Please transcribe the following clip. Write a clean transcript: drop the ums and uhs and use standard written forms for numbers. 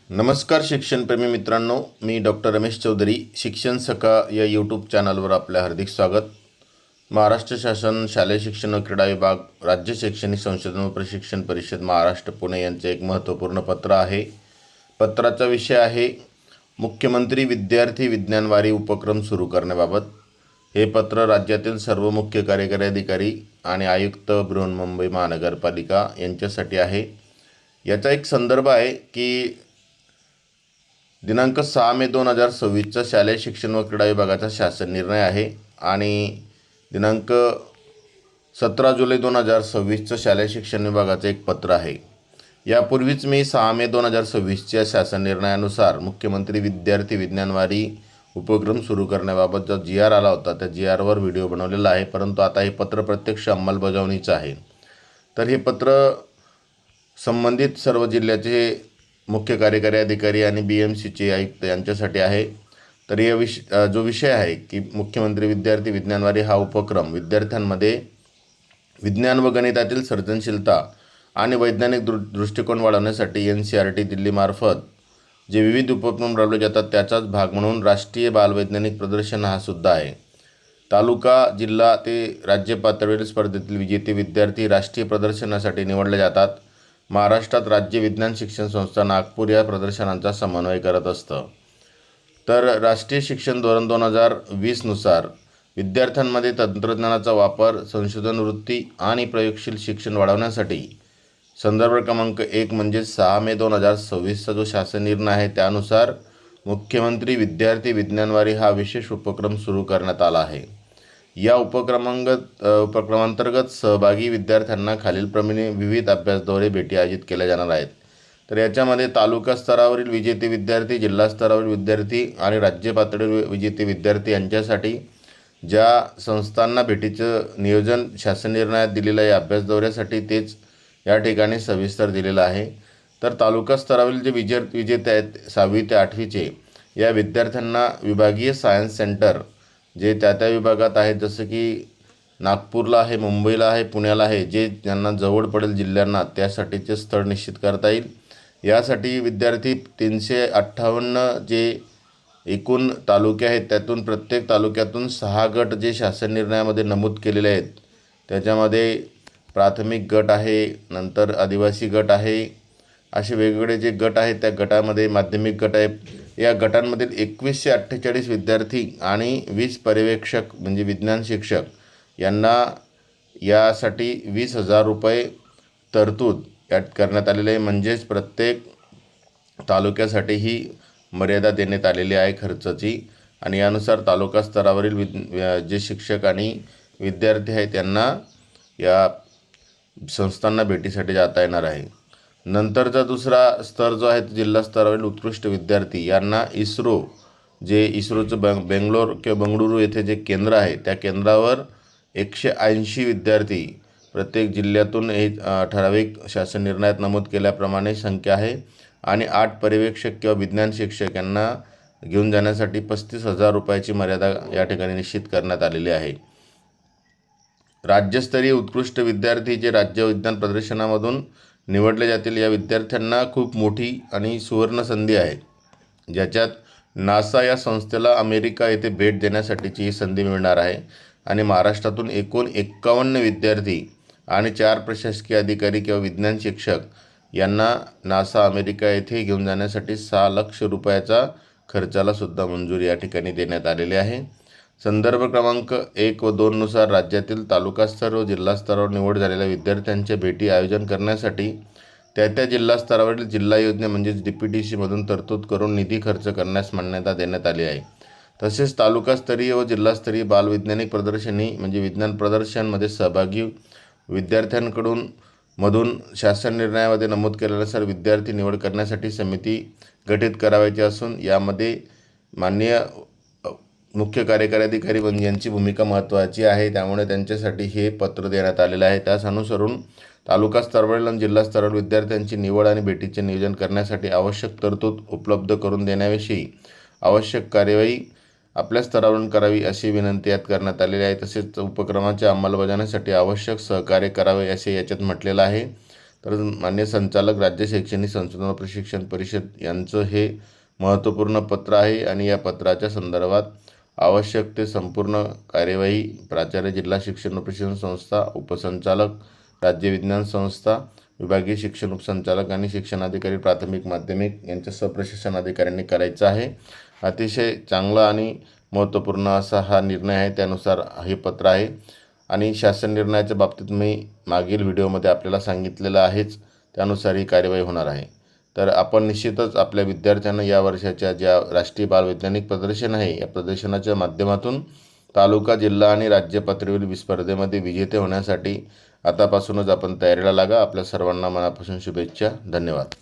नमस्कार शिक्षणप्रेमी मित्रांनो, मी डॉक्टर रमेश चौधरी. शिक्षण सखा या यूट्यूब चॅनलवर आपले हार्दिक स्वागत. महाराष्ट्र शासन शालेय शिक्षण व क्रीडा विभाग, राज्य शैक्षणिक संशोधन व प्रशिक्षण परिषद महाराष्ट्र पुणे यांचे एक महत्त्वपूर्ण पत्र आहे. पत्राचा विषय आहे मुख्यमंत्री विद्यार्थी विज्ञानवारी उपक्रम सुरू करण्याबाबत. हे पत्र राज्यातील सर्व मुख्य कार्यकारी अधिकारी आणि आयुक्त बृहन्मुंबई महानगरपालिका यांच्यासाठी आहे. याचा एक संदर्भ आहे की दिनांक 6 मे 2026चा शालेय शिक्षण व क्रीडा विभागाचा शासन निर्णय आहे आणि दिनांक 17 जुलै 2026चं शालेय शिक्षण विभागाचं एक पत्र आहे. यापूर्वीच मी 6 मे 2026च्या शासन निर्णयानुसार मुख्यमंत्री विद्यार्थी विज्ञानवारी उपक्रम सुरू करण्याबाबत जो GR आला होता त्या GRवर व्हिडिओ बनवलेला आहे, परंतु आता हे पत्र प्रत्यक्ष अंमलबजावणीचं आहे. तर हे पत्र संबंधित सर्व जिल्ह्याचे मुख्य कार्यकारी अधिकारी आणि BMCचे आयुक्त यांच्यासाठी आहे. तर या जो विषय आहे की मुख्यमंत्री विद्यार्थी विज्ञानवारी हा उपक्रम विद्यार्थ्यांमध्ये विज्ञान व गणितातील सर्जनशीलता आणि वैज्ञानिक दृष्टिकोन वाढवण्यासाठी NCERT दिल्लीमार्फत जे विविध उपक्रम राबवले जातात त्याचाच भाग म्हणून राष्ट्रीय बालवैज्ञानिक प्रदर्शन हा सुद्धा आहे. तालुका, जिल्हा ते राज्य पातळीवरील स्पर्धेतील विजेते विद्यार्थी राष्ट्रीय प्रदर्शनासाठी निवडले जातात. महाराष्ट्रात राज्य विज्ञान शिक्षण संस्था नागपूर या प्रदर्शनांचा समन्वय करत असतं. तर राष्ट्रीय शिक्षण धोरण 2020नुसार विद्यार्थ्यांमध्ये तंत्रज्ञानाचा वापर, संशोधन वृत्ती आणि प्रयोगशील शिक्षण वाढवण्यासाठी संदर्भ क्रमांक 1 म्हणजे 6 मे 2026चा जो शासन निर्णय आहे त्यानुसार मुख्यमंत्री विद्यार्थी विज्ञानवारी हा विशेष उपक्रम सुरू करण्यात आला आहे. या उपक्रमांतर्गत सहभागी विद्यार्थ्यांना खालीलप्रमाणे विविध अभ्यास दौरे, भेटी आयोजित केल्या जाणार आहेत. तर याच्यामध्ये तालुका स्तरावरील विजेते विद्यार्थी, जिल्हा स्तरावरील विद्यार्थी आणि राज्य पातळीवर विजेते विद्यार्थी यांच्यासाठी ज्या संस्थांना भेटीचं नियोजन शासन निर्णयात दिलेलं आहे अभ्यास दौऱ्यासाठी तेच या ठिकाणी सविस्तर दिलेलं आहे. तर तालुका स्तरावरील जे विजेते आहेत 6वी ते 8वीचे या विद्यार्थ्यांना विभागीय सायन्स सेंटर जे त्या विभागात आहेत, जसं की नागपूरला आहे, मुंबईला आहे, पुण्याला आहे, जे ज्यांना जवळ पडेल जिल्ह्यांना त्यासाठीचे स्थळ निश्चित करता येईल. यासाठी विद्यार्थी 358 जे एकूण तालुके आहेत त्यातून प्रत्येक तालुक्यातून 6 गट जे शासन निर्णयामध्ये नमूद केलेले आहेत त्याच्यामध्ये प्राथमिक गट आहे, नंतर आदिवासी गट आहे, असे वेगवेगळे जे गट आहेत त्या गटामध्ये माध्यमिक गट आहे. या गटांमधील 2148 विद्यार्थी आणि 20 पर्यवेक्षक म्हणजे विज्ञान शिक्षक यांना यासाठी 20,000 रुपये तरतूद यात करण्यात आलेले आहे. म्हणजेच प्रत्येक तालुक्यासाठी ही मर्यादा देण्यात आलेली आहे खर्चाची आणि यानुसार तालुका स्तरावरील जे शिक्षक आणि विद्यार्थी आहेत त्यांना या संस्थांना भेटीसाठी जाता येणार आहे. नंतरचा दुसरा स्तर जो आहे तो जिल्हा स्तरावरील उत्कृष्ट विद्यार्थी यांना इस्रोचं बेंगलोर किंवा बंगळुरू येथे जे केंद्र आहे त्या केंद्रावर 180 विद्यार्थी प्रत्येक जिल्ह्यातून हे ठराविक शासन निर्णयात नमूद केल्याप्रमाणे संख्या आहे आणि 8 पर्यवेक्षक किंवा विज्ञान शिक्षक यांना घेऊन जाण्यासाठी 35,000 रुपयाची मर्यादा या ठिकाणी निश्चित करण्यात आलेली आहे. राज्यस्तरीय उत्कृष्ट विद्यार्थी जे राज्य विज्ञान प्रदर्शनामधून निवडले जातील या विद्यार्थ्यांना खूप मोठी आणि सुवर्ण संधी आहे, ज्याच्यात नासा या संस्थेला अमेरिका येथे भेट देण्यासाठीची ही संधी मिळणार आहे आणि महाराष्ट्रातून एकूण 51 विद्यार्थी आणि 4 प्रशासकीय अधिकारी किंवा विज्ञान शिक्षक यांना नासा अमेरिका येथे घेऊन जाण्यासाठी 6 लाख रुपयाचा खर्चाला सुद्धा मंजुरी या ठिकाणी देण्यात आलेली आहे. संदर्भ क्रमांक 1 व 2 नुसार राज्यातील तालुका स्तर व जिल्हा स्तरावर निवड झालेल्या विद्यार्थ्यांच्या भेटी आयोजन करण्यासाठी त्या जिल्हा स्तरावरील जिल्हा योजने म्हणजेच DPTCमधून तरतूद करून निधी खर्च करण्यास मान्यता देण्यात आली आहे. तसेच तालुकास्तरीय व जिल्हास्तरीय बालवैज्ञानिक प्रदर्शनी म्हणजे विज्ञान प्रदर्शनमध्ये सहभागी विद्यार्थ्यांमधून शासन निर्णयामध्ये नमूद केल्यानुसार विद्यार्थी निवड करण्यासाठी समिती गठीत करावयाची असून यामध्ये माननीय मुख्य कार्यकारी अधिकारी यांची भूमिका महत्त्वाची आहे. त्यामुळे त्यांच्यासाठी हे पत्र देण्यात आलेलं आहे. त्यास अनुसरून तालुका स्तरावरील आणि जिल्हा स्तरावरील विद्यार्थ्यांची निवड आणि भेटीचे नियोजन करण्यासाठी आवश्यक तरतूद उपलब्ध करून देण्याविषयी आवश्यक कार्यवाही आपल्या स्तरावरून करावी अशी विनंती यात करण्यात आलेली आहे. तसेच उपक्रमाच्या अंमलबजावणीसाठी आवश्यक सहकार्य करावे असे याच्यात म्हटलेलं आहे. तर मान्य संचालक राज्य शैक्षणिक संशोधन व प्रशिक्षण परिषद यांचं हे महत्त्वपूर्ण पत्र आहे आणि या पत्राच्या संदर्भात आवश्यक ते संपूर्ण कार्यवाही प्राचार्य जिल्हा शिक्षण व प्रशिक्षण संस्था, उपसंचालक राज्य विज्ञान संस्था, विभागीय शिक्षण उपसंचालक आणि शिक्षणाधिकारी प्राथमिक माध्यमिक यांच्या सहप्रशिक्षण अधिकाऱ्यांनी करायचं आहे. अतिशय चांगला आणि महत्त्वपूर्ण असा हा निर्णय आहे. त्यानुसार हे पत्र आहे आणि शासन निर्णयाच्या बाबतीत मी मागील व्हिडिओमध्ये आपल्याला सांगितलेलं आहेच. त्यानुसार ही कार्यवाही होणार आहे. तर आपण निश्चितच आपल्या विद्यार्थ्यांना या वर्षाच्या ज्या राष्ट्रीय बालवैज्ञानिक प्रदर्शन आहे या प्रदर्शनाच्या माध्यमातून तालुका, जिल्हा आणि राज्य पातळीवरील स्पर्धेमध्ये विजेते होण्यासाठी आतापासूनच आपण तयारीला लागा. आपल्या सर्वांना मनापासून शुभेच्छा. धन्यवाद.